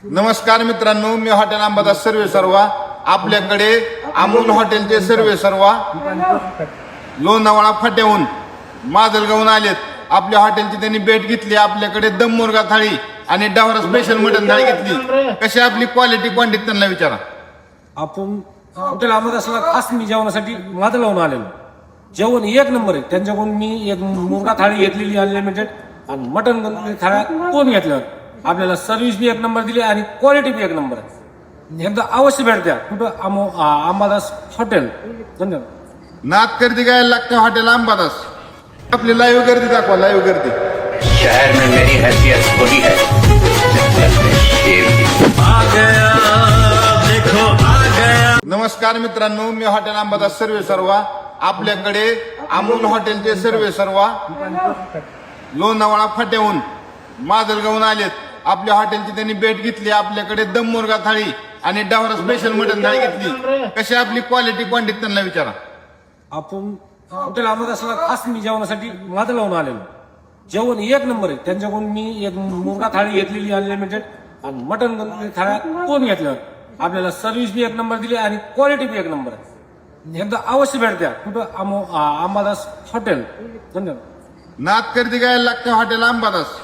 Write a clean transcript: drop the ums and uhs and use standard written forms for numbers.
नमस्कार मित्रांनो, मी हॉटेल अंबादास सर्वे सर्वा. आपल्याकडे अमोल हॉटेलचे सर्वे सर्वा लोणावळा फाट्याहून माजलगावून आलेत. आपल्या हॉटेलची त्यांनी भेट घेतली. आपल्याकडे दम मुर्गा थाळी आणि डावरा स्पेशल मटन थाळी घेतली. कशी आपली क्वालिटी क्वांटिटी त्यांना विचारा. आपण हॉटेल अंबादासला खास मी जेवणासाठी माजलगावून आलेलो. जेवण एक नंबर आहे. त्यांच्याकडून मी एक मुर्गा थाळी घेतलेली अनलिमिटेड आणि मटन थाळ्या कोण घेतल्या. आपल्याला सर्व्हिस बी एक नंबर दिली आणि क्वालिटी बी एक नंबर आहे. एकदा अवश्य भेट द्या. कुठं अंबादास हॉटेल. धन्यवाद. नाद गर्दी गायला लागतं हॉटेल अंबादास. आपली लाईव्ह गर्दी दाखवा. लाईव्ह गर्दी. शहर में मेरी हैसियत थोड़ी है. आ गया देखो आ गया. नमस्कार मित्रांनो, मी हॉटेल अंबादास सर्वे सर्वा. आपल्याकडे अमोल हॉटेलचे सर्वे सर्वा लोणावळा फाट्याहून माजलगावून आलेत. आपल्या हॉटेलची त्यांनी भेट घेतली. आपल्याकडे दम मुर्गा थाळी आणि डावरा स्पेशल मटन थाळी घेतली. कशी आपली क्वालिटी क्वांटिटी त्यांना विचारा. आपण हॉटेल अंबादासला खास मी जेवणासाठी माजलगावून आलेलो. जेवण एक नंबर आहे. त्यांच्याकडून मी एक मुर्गा थाळी घेतलेली अनलिमिटेड आणि मटन थाळ्या कोण घेतल्या. आपल्याला सर्व्हिस बी एक नंबर दिली आणि क्वालिटी बी एक नंबर आहे. एकदा अवश्य भेट द्या. कुठं अंबादास हॉटेल. धन्यवाद. नाद गर्दी गायला लागतं हॉटेल अंबादास.